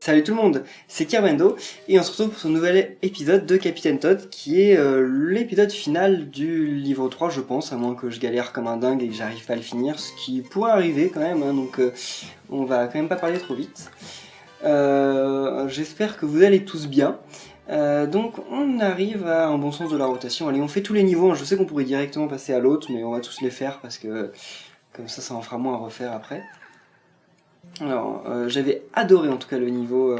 Salut tout le monde, c'est Kermendo et on se retrouve pour ce nouvel épisode de Capitaine Todd qui est l'épisode final du livre 3 je pense, à moins que je galère comme un dingue et que j'arrive pas à le finir, ce qui pourrait arriver quand même, hein, donc on va quand même pas parler trop vite. J'espère que vous allez tous bien. Donc on arrive à un bon sens de la rotation. Allez, on fait tous les niveaux, hein. Je sais qu'on pourrait directement passer à l'autre, mais on va tous les faire parce que comme ça en fera moins à refaire après. Alors, j'avais adoré en tout cas le niveau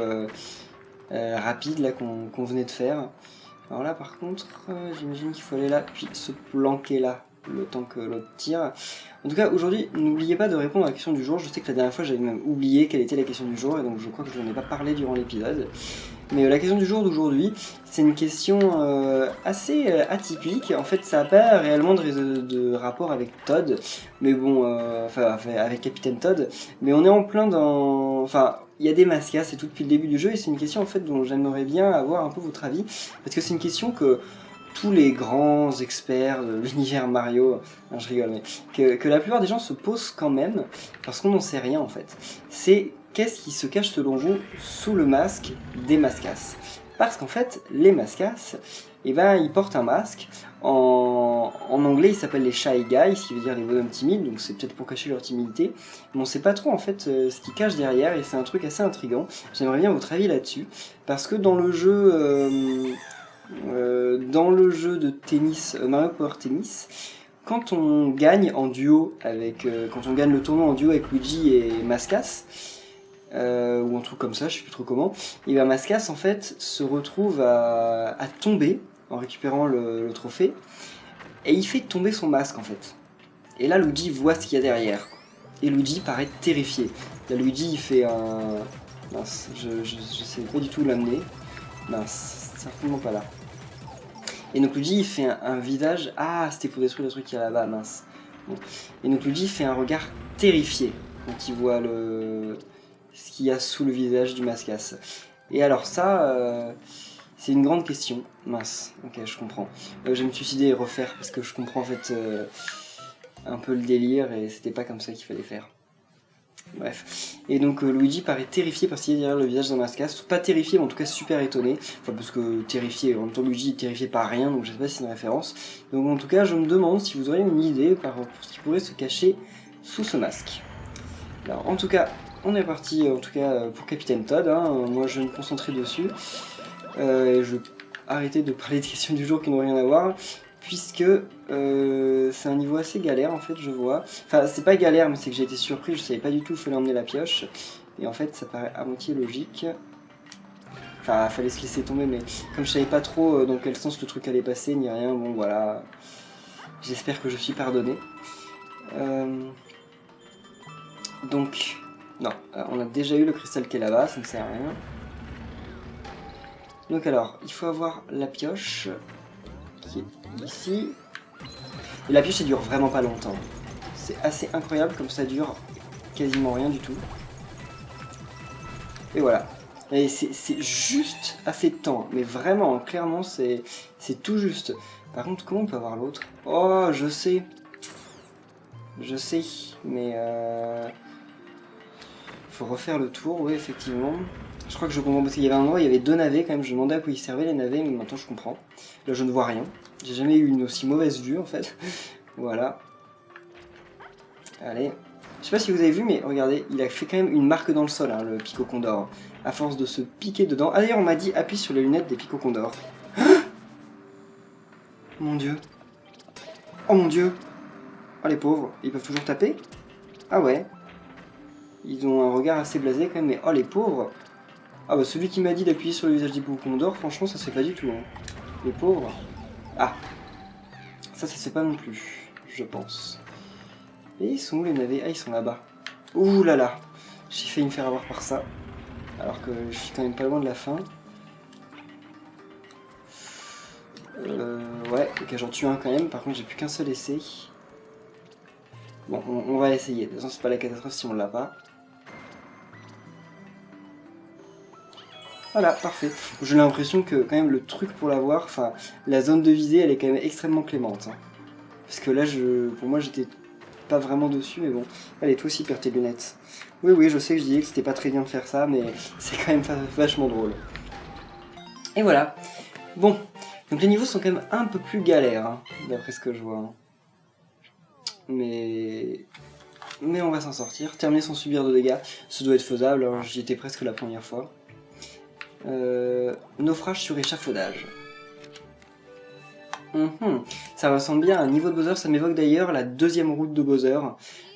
rapide là qu'on venait de faire. Alors là par contre, j'imagine qu'il faut aller là, puis se planquer là, le temps que l'autre tire. En tout cas, aujourd'hui, n'oubliez pas de répondre à la question du jour. Je sais que la dernière fois, j'avais même oublié quelle était la question du jour, et donc je crois que je n'en ai pas parlé durant l'épisode. Mais la question du jour d'aujourd'hui, c'est une question assez atypique. En fait, ça n'a pas réellement de rapport avec Todd, mais bon, enfin avec Capitaine Todd. Mais on est en plein dans... Enfin, il y a des mascas, c'est tout depuis le début du jeu, et c'est une question en fait dont j'aimerais bien avoir un peu votre avis, parce que c'est une question que tous les grands experts de l'univers Mario, non, je rigole, mais que la plupart des gens se posent quand même, parce qu'on n'en sait rien en fait. C'est qu'est-ce qui se cache selon vous sous le masque des mascas? Parce qu'en fait, les mascas, eh ben, ils portent un masque. En anglais, ils s'appellent les Shy Guys, ce qui veut dire les bonhommes timides, donc c'est peut-être pour cacher leur timidité. Mais on sait pas trop en fait ce qu'ils cachent derrière, et c'est un truc assez intriguant. J'aimerais bien votre avis là-dessus, parce que dans le jeu de tennis, Mario Power Tennis, quand on gagne en duo avec, quand on gagne le tournoi en duo avec Luigi et Mascas, ou un truc comme ça, je sais plus trop comment, et bien Mascas en fait se retrouve à tomber en récupérant le trophée, et il fait tomber son masque en fait. Et là Luigi voit ce qu'il y a derrière, et Luigi paraît terrifié. Là Luigi il fait un... Mince, je sais pas du tout l'amener. Mince, certainement pas là. Et donc Luigi il fait un visage... Ah, c'était pour détruire le truc qu'il y a là-bas, mince. Bon. Et donc Luigi fait un regard terrifié quand il voit ce qu'il y a sous le visage du mascas. Et alors ça, c'est une grande question. Mince, ok, je comprends. Je vais me suicider et refaire parce que je comprends en fait un peu le délire et c'était pas comme ça qu'il fallait faire. Bref. Et donc Luigi paraît terrifié parce qu'il est derrière le visage d'un mascas. Pas terrifié, mais en tout cas super étonné. Enfin, parce que terrifié, en même temps Luigi est terrifié par rien, donc je sais pas si c'est une référence. Donc en tout cas, je me demande si vous auriez une idée pour ce qui pourrait se cacher sous ce masque. Alors en tout cas, on est parti en tout cas pour Capitaine Todd. Hein. Moi je vais me concentrer dessus. Et je vais arrêter de parler des questions du jour qui n'ont rien à voir. Puisque c'est un niveau assez galère en fait, je vois. Enfin, c'est pas galère, mais c'est que j'ai été surpris, je savais pas du tout où il fallait emmener la pioche. Et en fait, ça paraît à moitié logique. Enfin, fallait se laisser tomber, mais comme je savais pas trop dans quel sens le truc allait passer, ni rien, bon voilà. J'espère que je suis pardonné. Donc, non, on a déjà eu le cristal qui est là-bas, ça ne sert à rien. Donc alors, il faut avoir la pioche qui est ici. Et la pioche, ça dure vraiment pas longtemps. C'est assez incroyable comme ça dure quasiment rien du tout. Et voilà. Et c'est juste assez de temps. Mais vraiment, clairement, c'est tout juste. Par contre, comment on peut avoir l'autre? Oh, je sais. Je sais, mais faut refaire le tour, oui, effectivement. Je crois que je comprends, parce qu'il y avait un endroit, il y avait deux navets quand même, je me demandais à quoi ils servaient les navets, mais maintenant je comprends. Là je ne vois rien. J'ai jamais eu une aussi mauvaise vue en fait. Voilà. Allez. Je sais pas si vous avez vu, mais regardez, il a fait quand même une marque dans le sol, hein, le Pico Condor. À force de se piquer dedans. Ah d'ailleurs on m'a dit appuie sur les lunettes des Pico Condor. Mon dieu. Oh mon dieu. Oh les pauvres, ils peuvent toujours taper? Ah ouais. Ils ont un regard assez blasé quand même, mais oh les pauvres. Ah bah celui qui m'a dit d'appuyer sur le visage des Pico Condor, franchement ça se fait pas du tout. Hein. Les pauvres. Ah. Ça se fait pas non plus, je pense. Et ils sont où les navets? Ah ils sont là-bas. Ouh là là. J'ai failli me faire avoir par ça. Alors que je suis quand même pas loin de la fin. Ouais, ok j'en tue un quand même, par contre j'ai plus qu'un seul essai. Bon, on va essayer, de toute façon c'est pas la catastrophe si on l'a pas. Voilà, parfait. J'ai l'impression que quand même le truc pour l'avoir, enfin la zone de visée elle est quand même extrêmement clémente. Hein. Parce que là pour moi j'étais pas vraiment dessus mais bon. Allez toi aussi perds tes lunettes. Oui, oui, je sais que je disais que c'était pas très bien de faire ça, mais c'est quand même vachement drôle. Et voilà. Bon, donc les niveaux sont quand même un peu plus galères, hein, d'après ce que je vois. Hein. Mais on va s'en sortir. Terminer sans subir de dégâts, ça doit être faisable, hein, j'y étais presque la première fois. Naufrage sur échafaudage. Ça ressemble bien à un niveau de Bowser, ça m'évoque d'ailleurs la deuxième route de Bowser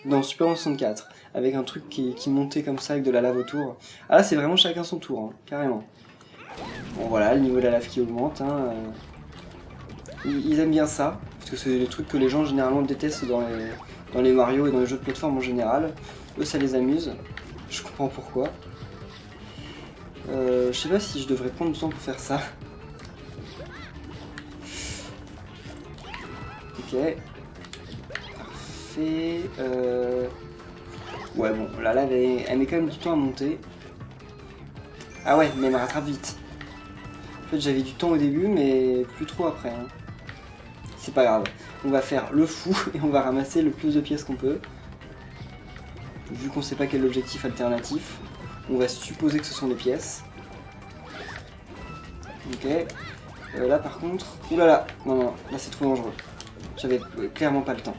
dans Super Mario 64, avec un truc qui montait comme ça avec de la lave autour. Ah là c'est vraiment chacun son tour, hein, carrément. Bon voilà, le niveau de la lave qui augmente, hein, ils aiment bien ça, parce que c'est des trucs que les gens généralement détestent dans les Mario et dans les jeux de plateforme en général. Eux ça les amuse, je comprends pourquoi. Je sais pas si je devrais prendre du temps pour faire ça. Ok. Parfait. Ouais bon, la lave elle met quand même du temps à monter. Ah ouais, mais elle me rattrape vite. En fait j'avais du temps au début mais plus trop après. Hein. C'est pas grave. On va faire le fou et on va ramasser le plus de pièces qu'on peut. Vu qu'on sait pas quel est l'objectif alternatif, on va supposer que ce sont des pièces. Ok. Là par contre... Oulala. Non, non, là c'est trop dangereux. J'avais clairement pas le temps.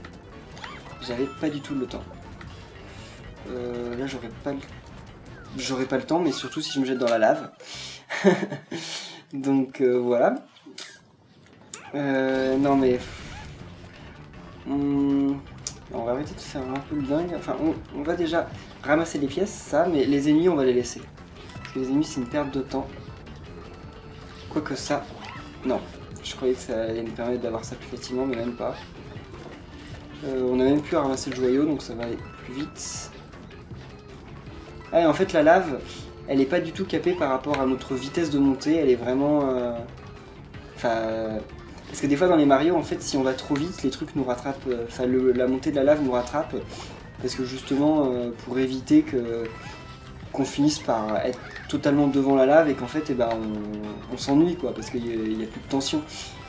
J'avais pas du tout le temps. Là j'aurais pas le temps, mais surtout si je me jette dans la lave. Donc voilà. Non mais... On va arrêter de faire un peu le dingue. Enfin, on va déjà ramasser les pièces, ça, mais les ennemis, on va les laisser. Parce que les ennemis, c'est une perte de temps. Quoique ça... Non. Je croyais que ça allait me permettre d'avoir ça plus facilement, mais même pas. On a même plus à ramasser le joyau, donc ça va aller plus vite. Ah, et en fait, la lave, elle est pas du tout capée par rapport à notre vitesse de montée. Elle est vraiment... Enfin... Parce que des fois dans les Mario, en fait, si on va trop vite, les trucs nous rattrapent, enfin la montée de la lave nous rattrape, parce que justement, pour éviter qu'on finisse par être totalement devant la lave et qu'en fait, eh ben, on s'ennuie, quoi, parce qu'il n'y a plus de tension.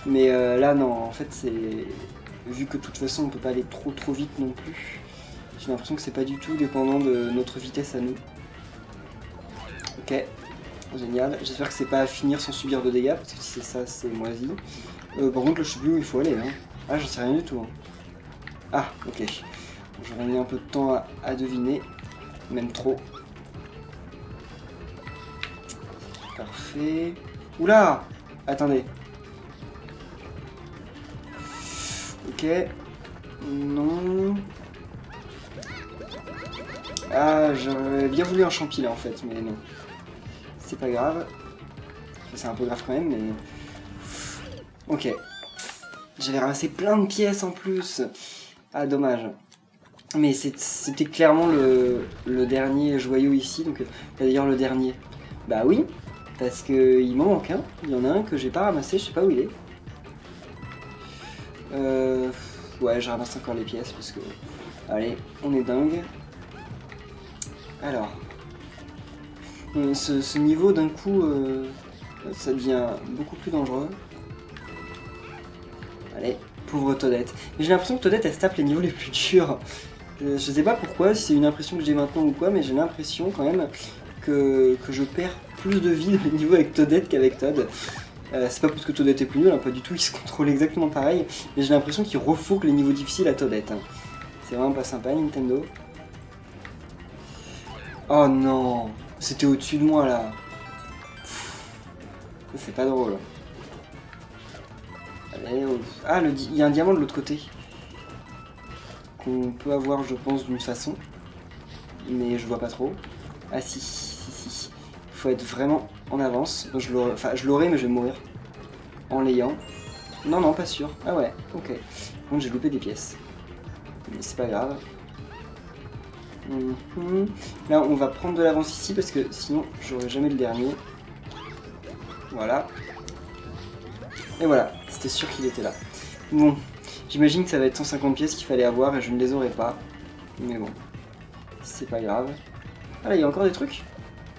Mais là, non, en fait, c'est... Vu que de toute façon, on peut pas aller trop vite non plus, j'ai l'impression que c'est pas du tout dépendant de notre vitesse à nous. Ok, génial. J'espère que c'est pas à finir sans subir de dégâts, parce que si c'est ça, c'est moisi. Par contre, là, je sais plus où il faut aller. Hein. Ah, j'en sais rien du tout. Hein. Ah, ok. J'aurais mis un peu de temps à deviner. Même trop. Parfait. Oula! Attendez. Ok. Non. Ah, j'aurais bien voulu un champi là en fait, mais non. C'est pas grave. C'est un peu grave quand même, mais... Ok. J'avais ramassé plein de pièces en plus. Ah, dommage. Mais c'était clairement le dernier joyau ici. Donc, d'ailleurs, le dernier. Bah oui, parce qu'il m'en manque un. Il y en a un que j'ai pas ramassé, je sais pas où il est. Ouais, je ramasse encore les pièces parce que... Allez, on est dingue. Alors. Ce niveau, d'un coup, ça devient beaucoup plus dangereux. Allez, pauvre Toadette. Mais j'ai l'impression que Toadette, elle se tape les niveaux les plus durs. Je sais pas pourquoi, si c'est une impression que j'ai maintenant ou quoi, mais j'ai l'impression quand même que je perds plus de vie dans les niveaux avec Toadette qu'avec Toad. C'est pas parce que Toadette est plus nul, hein, pas du tout, il se contrôle exactement pareil, mais j'ai l'impression qu'il refourgue les niveaux difficiles à Toadette. Hein. C'est vraiment pas sympa, Nintendo. Oh non, c'était au-dessus de moi là. C'est pas drôle. Allez, ah, il y a un diamant de l'autre côté. Qu'on peut avoir, je pense, d'une façon. Mais je vois pas trop. Ah si, si. Faut être vraiment en avance. Je l'aurai, mais je vais mourir. En l'ayant. Non, non, pas sûr. Ah ouais, ok. Donc j'ai loupé des pièces. Mais c'est pas grave. Là, on va prendre de l'avance ici, parce que sinon, j'aurai jamais le dernier. Voilà. Et voilà, c'était sûr qu'il était là. Bon, j'imagine que ça va être 150 pièces qu'il fallait avoir et je ne les aurai pas. Mais bon, c'est pas grave. Ah là, il y a encore des trucs.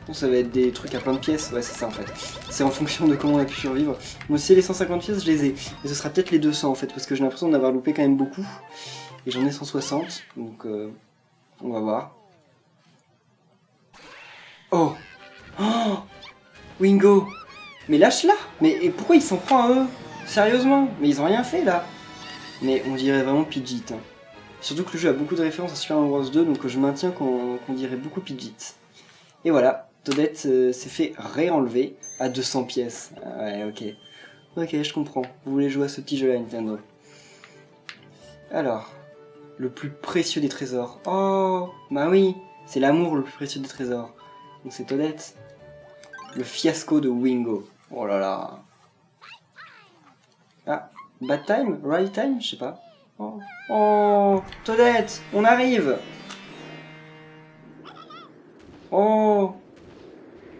Bon, ça va être des trucs à plein de pièces. Ouais, c'est ça en fait. C'est en fonction de comment on a pu survivre. Bon, si les 150 pièces, je les ai. Mais ce sera peut-être les 200 en fait, parce que j'ai l'impression d'en avoir loupé quand même beaucoup. Et j'en ai 160, donc on va voir. Oh. Oh, Wingo. Mais lâche-la. Mais et pourquoi il s'en prend à eux? Sérieusement. Mais ils ont rien fait là. Mais on dirait vraiment Pidgeot. Hein. Surtout que le jeu a beaucoup de références à Super Mario Bros 2, donc je maintiens qu'on dirait beaucoup Pidgeot. Et voilà, Toadette s'est fait réenlever à 200 pièces. Ah ouais, ok. Ok, je comprends. Vous voulez jouer à ce petit jeu-là, Nintendo. Alors, le plus précieux des trésors. Oh, bah oui, c'est l'amour le plus précieux des trésors. Donc c'est Toadette. Le fiasco de Wingo. Oh là là. Ah, bad time? Right time? Je sais pas. Oh, oh, Toadette, on arrive. Oh,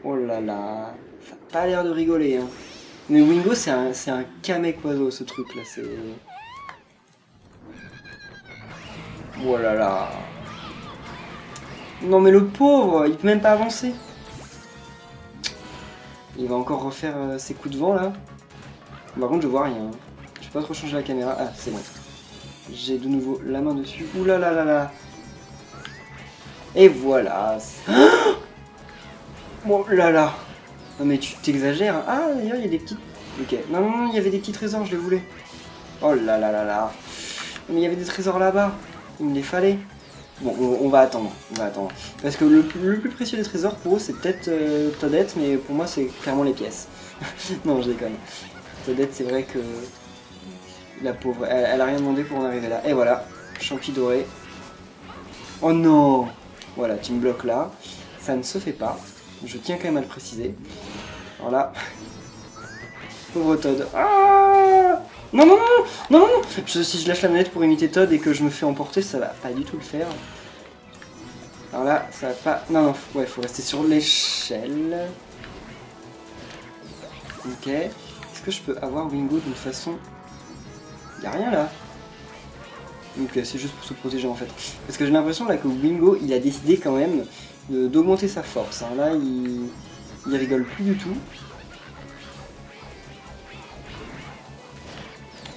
oh là là. Ça a pas l'air de rigoler, hein. Mais Wingo, c'est un Kamek-oiseau, ce truc-là. C'est... Oh là là. Non mais le pauvre, il peut même pas avancer. Il va encore refaire ses coups de vent, là. Par contre, je vois rien. Je vais pas trop changer la caméra. Ah, c'est bon. J'ai de nouveau la main dessus. Ouh là là là là. Et voilà. Oh là là. Non mais tu t'exagères. Hein. Ah d'ailleurs il y a des petites... Ok. Non non non, il y avait des petits trésors, je les voulais. Oh là là là là. Mais il y avait des trésors là-bas. Il me les fallait. Bon, on va attendre. On va attendre. Parce que le plus précieux des trésors pour eux c'est peut-être Toadette, mais pour moi c'est clairement les pièces. Non, je déconne. Toadette, c'est vrai que... La pauvre, elle a rien demandé pour en arriver là. Et voilà, champi doré. Oh non. Voilà, tu me bloques là. Ça ne se fait pas. Je tiens quand même à le préciser. Alors là... Pauvre Toad. Ah non, non, non, non, non, non. Si je lâche la manette pour imiter Toad et que je me fais emporter, ça va pas du tout le faire. Alors là, ça va pas... Non, non, ouais, faut rester sur l'échelle. Ok. Est-ce que je peux avoir Wingo d'une façon... Y'a rien là. Donc c'est juste pour se protéger en fait. Parce que j'ai l'impression là que Wingo il a décidé quand même d'augmenter sa force. Hein. Là il rigole plus du tout.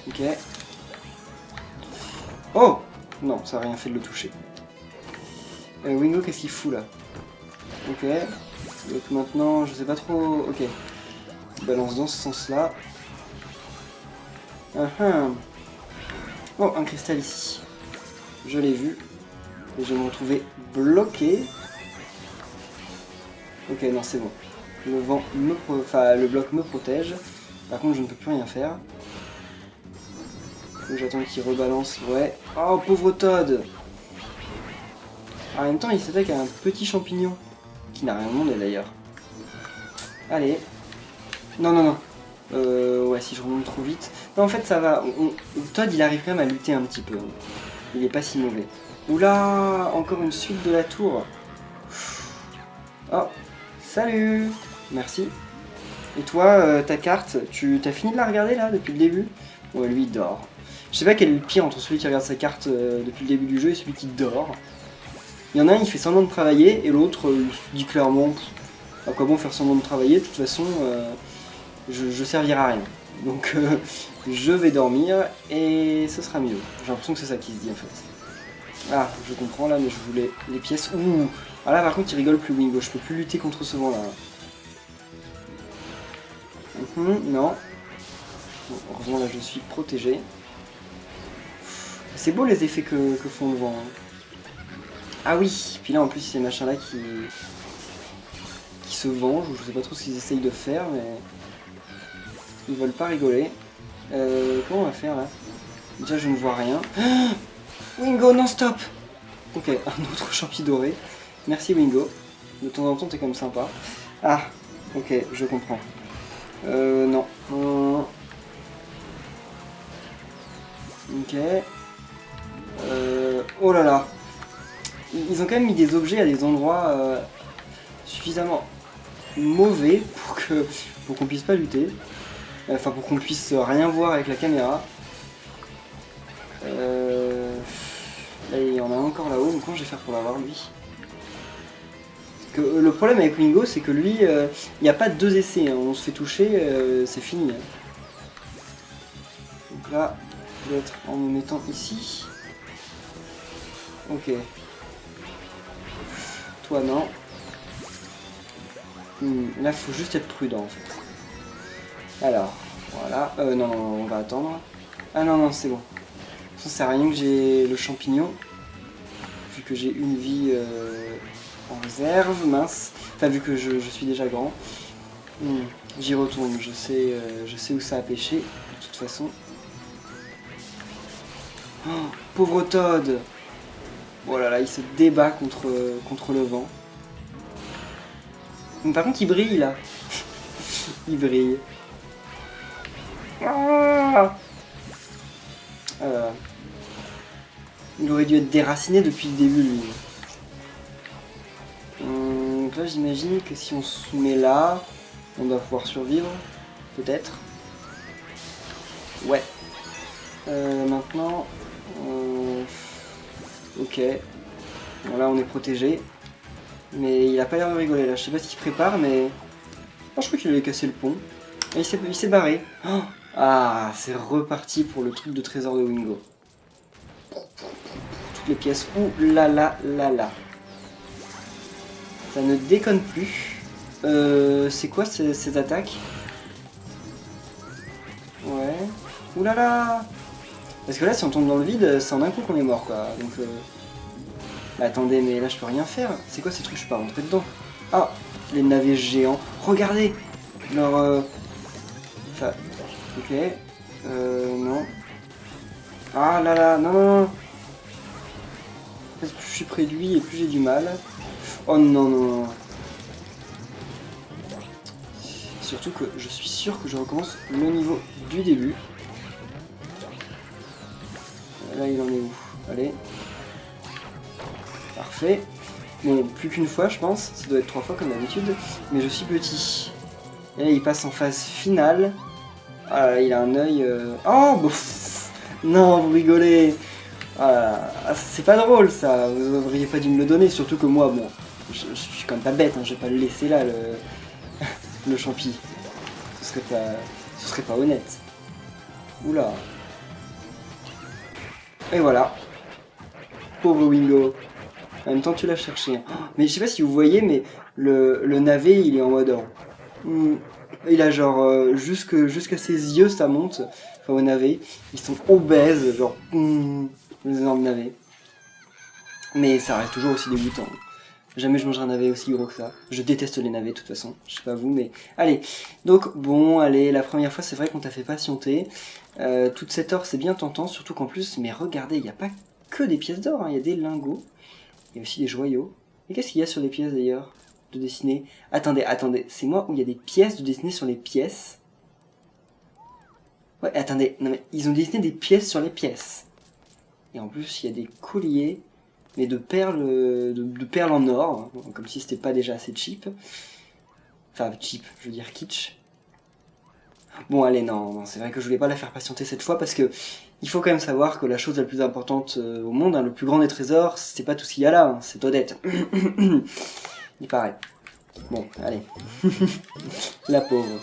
Ok. Oh non, ça a rien fait de le toucher. Wingo qu'est-ce qu'il fout là? Ok. Donc maintenant je sais pas trop... Ok. Il balance dans ce sens là. Oh, un cristal ici. Je l'ai vu. Et je vais me retrouver bloqué. Ok, non, c'est bon. Le vent me... Enfin, le bloc me protège. Par contre, je ne peux plus rien faire. Donc j'attends qu'il rebalance. Ouais. Oh, pauvre Toad. En même temps, il s'attaque à un petit champignon. Qui n'a rien demandé d'ailleurs. Allez. Non, non, non. Ouais, si je remonte trop vite. Non, en fait, ça va. Toad, il arrive quand même à lutter un petit peu. Il est pas si mauvais. Oula, encore une suite de la tour. Oh, salut. Merci. Et toi, ta carte, tu t'as fini de la regarder là depuis le début? Ouais, lui il dort. Je sais pas quel est le pire entre celui qui regarde sa carte depuis le début du jeu et celui qui dort. Il y en a un, il fait semblant de travailler et l'autre, il se dit clairement à quoi bon faire semblant de travailler, de toute façon, je servirai à rien. Donc je vais dormir et ce sera mieux. J'ai l'impression que c'est ça qui se dit en fait. Ah, je comprends là, mais je voulais les pièces. Ouh. Ah là par contre il rigole plus Wingo, je peux plus lutter contre ce vent là. Non. Bon, heureusement là je suis protégé. C'est beau les effets que font le vent. Hein. Ah oui, puis là en plus ces machins là qui se vengent, ou je sais pas trop ce qu'ils essayent de faire, mais ils veulent pas rigoler. Comment on va faire là? Déjà je ne vois rien. Ah Wingo non stop. Ok, un autre champi doré. Merci Wingo. De temps en temps t'es comme sympa. Ah, ok, je comprends. Non. Ok. Oh là là. Ils ont quand même mis des objets à des endroits suffisamment mauvais pour qu'on puisse pas lutter. Enfin, pour qu'on puisse rien voir avec la caméra. Là, il y en a encore là-haut, donc comment je vais faire pour l'avoir lui? Parce que, le problème avec Wingo, c'est que lui, il n'y a pas de deux essais, hein. On se fait toucher, c'est fini. Hein. Donc là, peut-être en me mettant ici. Ok. Toi non. Là, faut juste être prudent en fait. Alors, voilà. Non, non, on va attendre. Ah non, non, c'est bon. Ça sert à rien que j'ai le champignon. Vu que j'ai une vie en réserve, mince. Enfin, vu que je suis déjà grand. J'y retourne, je sais où ça a pêché, de toute façon. Oh, pauvre Todd! Oh là là, il se débat contre le vent. Mais par contre, il brille là. Il brille. Ah, il aurait dû être déraciné depuis le début, lui. Donc là, j'imagine que si on se met là, on doit pouvoir survivre. Peut-être. Ouais. Maintenant... ok. Bon, là, on est protégé. Mais il a pas l'air de rigoler là. Je sais pas ce qu'il prépare, mais... Oh, je crois qu'il avait cassé le pont. Et il s'est barré. Oh, ah, c'est reparti pour le truc de trésor de Wingo. Toutes les pièces. Ouh là là là là. Ça ne déconne plus. C'est quoi ces attaques? Ouais. Ouh là là. Parce que là, si on tombe dans le vide, c'est en un coup qu'on est mort, quoi. Donc, bah, attendez, mais là, je peux rien faire. C'est quoi ces trucs? Je suis pas rentré dedans. Ah, les navets géants. Regardez leur... Enfin, ok. Non. Ah là là, non, non, non. Plus je suis près de lui et plus j'ai du mal. Oh non, non, non. Surtout que je suis sûr que je recommence le niveau du début. Là, il en est où? Allez. Parfait. Bon, plus qu'une fois, je pense. Ça doit être 3 fois comme d'habitude. Mais je suis petit. Et là, il passe en phase finale. Ah là, il a un œil... Oh bah, non, vous rigolez. Ah, c'est pas drôle, ça. Vous auriez pas dû me le donner. Surtout que moi, bon... Je suis quand même pas bête, hein. Je vais pas le laisser là, le champi. Ce serait pas honnête. Oula. Et voilà. Pauvre Wingo. En même temps, tu l'as cherché. Oh, mais je sais pas si vous voyez, mais le navet, il est en mode... il a genre... jusqu'à ses yeux, ça monte. Enfin, au navet. Ils sont obèses, genre... les énormes navets. Mais ça reste toujours aussi dégoûtant. Jamais je mangerai un navet aussi gros que ça. Je déteste les navets de toute façon. Je sais pas vous, mais... Allez. Donc, bon, allez. La première fois, c'est vrai qu'on t'a fait patienter. Toute cette or, c'est bien tentant. Surtout qu'en plus... Mais regardez, il n'y a pas que des pièces d'or. Il y a des lingots. Il y a aussi des joyaux. Et qu'est-ce qu'il y a sur les pièces d'ailleurs de dessiner? Attendez, attendez. C'est moi où il y a des pièces de dessiner sur les pièces? Ouais, attendez. Non mais, ils ont dessiné des pièces sur les pièces. Et en plus, il y a des colliers... mais de perles, de perles en or, hein, comme si c'était pas déjà assez cheap. Enfin, cheap, je veux dire kitsch. Bon, allez, non, non c'est vrai que je voulais pas la faire patienter cette fois, parce que il faut quand même savoir que la chose la plus importante au monde, hein, le plus grand des trésors, c'est pas tout ce qu'il y a là, hein, c'est Toadette. Il paraît. Bon, allez. La pauvre.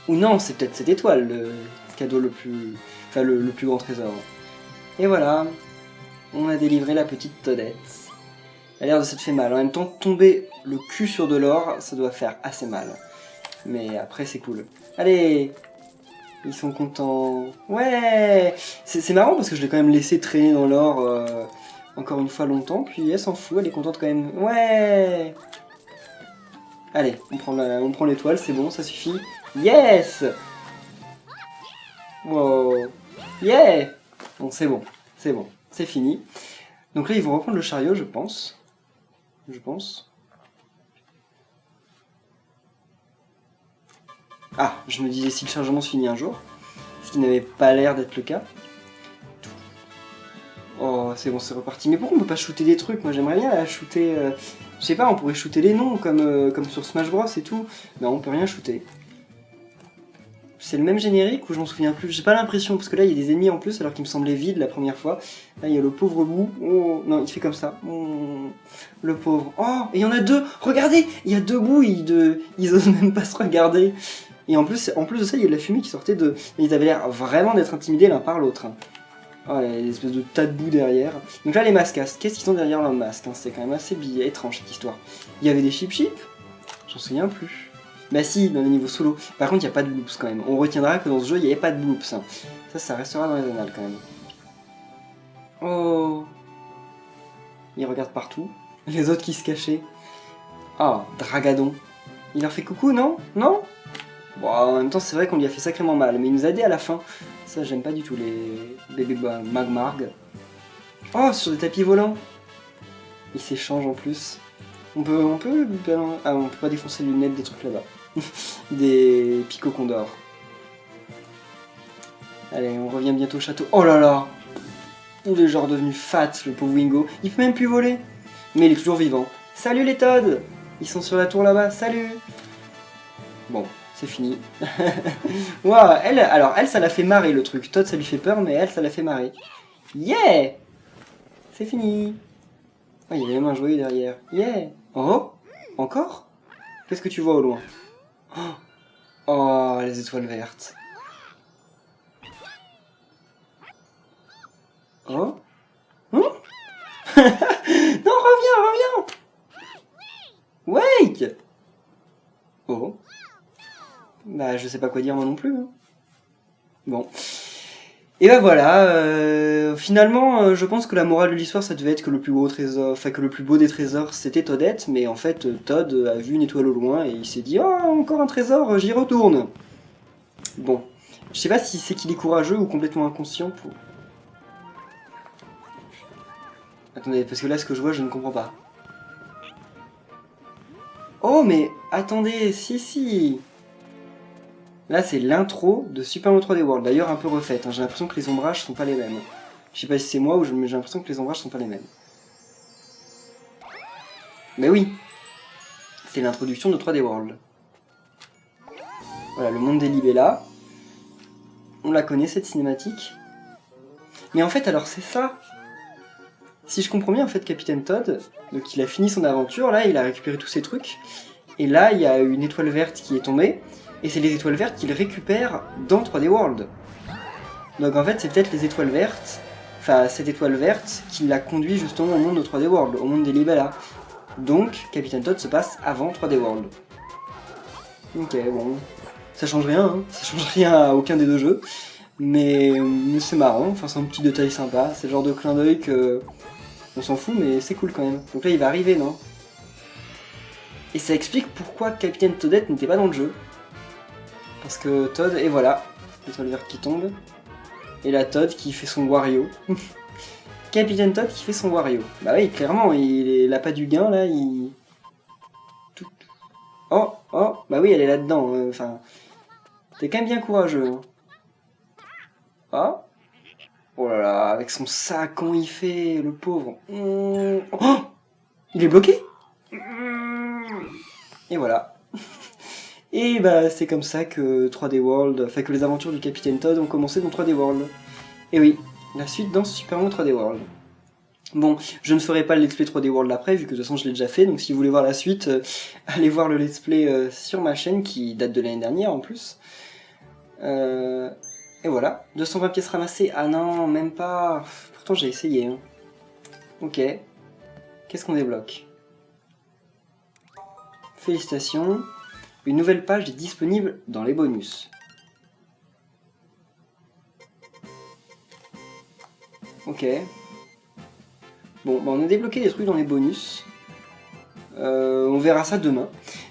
Ou non, c'est peut-être cette étoile, le cadeau le plus... Enfin, le plus grand trésor. Et voilà. On a délivré la petite Toadette. Elle a l'air de s'être fait mal. En même temps, tomber le cul sur de l'or, ça doit faire assez mal. Mais après, c'est cool. Allez! Ils sont contents. Ouais! C'est marrant parce que je l'ai quand même laissé traîner dans l'or encore une fois longtemps. Puis elle s'en fout, elle est contente quand même. Ouais! Allez, on prend l'étoile, c'est bon, ça suffit. Yes! Wow! Yeah! Bon, c'est bon, c'est bon. C'est fini. Donc là, ils vont reprendre le chariot, je pense. Ah, je me disais si le chargement se finit un jour. Ce qui n'avait pas l'air d'être le cas. Oh, c'est bon, c'est reparti. Mais pourquoi on peut pas shooter des trucs? Moi, j'aimerais bien shooter... je sais pas, on pourrait shooter les noms, comme sur Smash Bros et tout. Mais on peut rien shooter. C'est le même générique ou je m'en souviens plus? J'ai pas l'impression, parce que là il y a des ennemis en plus alors qu'il me semblait vide la première fois. Là il y a le pauvre bout. Oh non, il fait comme ça. Oh, le pauvre. Oh, et il y en a deux. Regardez, il y a deux bouts, ils osent même pas se regarder. Et en plus de ça, il y a de la fumée qui sortait de... Ils avaient l'air vraiment d'être intimidés l'un par l'autre. Oh, il y a des espèces de tas de boue derrière. Donc là, les mascasses, qu'est-ce qu'ils sont derrière leur masque, hein? C'est quand même assez étrange cette histoire. Il y avait des chip-chip. Je m'en souviens plus. Bah si, dans les niveaux solo. Par contre, il n'y a pas de bloops quand même. On retiendra que dans ce jeu, il n'y avait pas de bloops. Hein. Ça restera dans les annales quand même. Oh. Il regarde partout. Les autres qui se cachaient. Ah, Dragadon. Il leur fait coucou, non? Non? Bon, en même temps, c'est vrai qu'on lui a fait sacrément mal, mais il nous a aidé à la fin. Ça, j'aime pas du tout les bébés Magmarg. Oh, sur des tapis volants. Ils s'échangent en plus. On peut pas défoncer les lunettes des trucs là-bas. Des picots condors. Allez, on revient bientôt au château. Oh là là! Il est genre devenu fat, le pauvre Wingo. Il peut même plus voler. Mais il est toujours vivant. Salut les Toads! Ils sont sur la tour là-bas. Salut! Bon, c'est fini. Waouh, elle, ça l'a fait marrer le truc. Todd, ça lui fait peur, mais elle, ça l'a fait marrer. Yeah! C'est fini. Oh, il y avait même un joyau derrière. Yeah! Oh! Encore? Qu'est-ce que tu vois au loin? Oh, les étoiles vertes. Oh? Non, reviens! Wake! Oh. Bah, je sais pas quoi dire moi non plus. Hein. Bon. Et bah voilà, finalement, je pense que la morale de l'histoire, ça devait être que le plus gros trésor, enfin que le plus beau des trésors, c'était Toadette, mais en fait, Todd a vu une étoile au loin et il s'est dit « Oh, encore un trésor, j'y retourne !» Bon, je sais pas si c'est qu'il est courageux ou complètement inconscient pour... Attendez, parce que là, ce que je vois, je ne comprends pas. Oh, mais attendez, si. Là, c'est l'intro de Super Mario 3D World, d'ailleurs un peu refaite. Hein. J'ai l'impression que les ombrages sont pas les mêmes. Je sais pas si c'est moi ou mais j'ai l'impression que les ombrages sont pas les mêmes. Mais oui, c'est l'introduction de 3D World. Voilà, le monde des libellas. On la connaît cette cinématique. Mais en fait, alors c'est ça. Si je comprends bien, en fait, Capitaine Todd, donc il a fini son aventure, là, il a récupéré tous ses trucs. Et là, il y a une étoile verte qui est tombée. Et c'est les étoiles vertes qu'il récupère dans 3D World. Donc en fait, c'est peut-être les étoiles vertes, enfin cette étoile verte, qui l'a conduit justement au monde de 3D World, au monde des libellas. Donc, Capitaine Todd se passe avant 3D World. Ok, bon, ça change rien, hein. Ça change rien à aucun des deux jeux. Mais c'est marrant, enfin c'est un petit détail sympa, c'est le genre de clin d'œil que... On s'en fout, mais c'est cool quand même. Donc là, il va arriver, non? Et ça explique pourquoi Capitaine Toadette n'était pas dans le jeu. Parce que Todd, et voilà, l'étoile verte qui tombe. Et la Todd qui fait son Wario. Capitaine Todd qui fait son Wario. Bah oui, clairement, il a pas du gain, là, il... Oh, bah oui, elle est là-dedans, enfin... T'es quand même bien courageux, hein. Oh. Oh là là, avec son sac, comment il fait, le pauvre. Oh, il est bloqué. Et voilà. Et bah c'est comme ça que 3D World, enfin que les aventures du Capitaine Todd ont commencé dans 3D World. Et oui, la suite dans Super Mario 3D World. Bon, je ne ferai pas le let's play 3D World après, vu que de toute façon je l'ai déjà fait, donc si vous voulez voir la suite, allez voir le let's play sur ma chaîne, qui date de l'année dernière en plus. Et voilà, 220 pièces ramassées. Ah non, même pas. Pourtant j'ai essayé. Hein. Ok. Qu'est-ce qu'on débloque? Félicitations. Une nouvelle page est disponible dans les bonus. Ok. Bon, bah on a débloqué des trucs dans les bonus. On verra ça demain.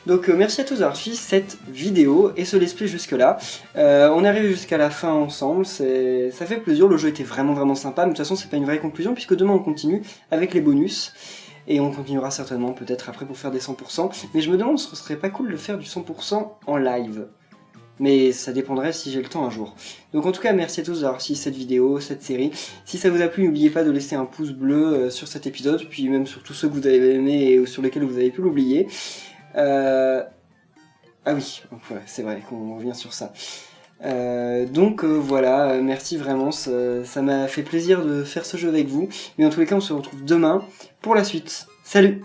Donc merci à tous d'avoir suivi cette vidéo et ce let's play jusque là. On est arrivé jusqu'à la fin ensemble, ça fait plaisir, le jeu était vraiment sympa, mais de toute façon c'est pas une vraie conclusion puisque demain on continue avec les bonus. Et on continuera certainement peut-être après pour faire des 100%, mais je me demande si ce serait pas cool de faire du 100% en live. Mais ça dépendrait si j'ai le temps un jour. Donc en tout cas, merci à tous d'avoir suivi cette vidéo, cette série. Si ça vous a plu, n'oubliez pas de laisser un pouce bleu sur cet épisode, puis même sur tous ceux que vous avez aimés et sur lesquels vous avez pu l'oublier. Ah oui, ouais, c'est vrai qu'on revient sur ça. Donc voilà, merci vraiment, ça m'a fait plaisir de faire ce jeu avec vous. Mais en tous les cas, on se retrouve demain pour la suite. Salut!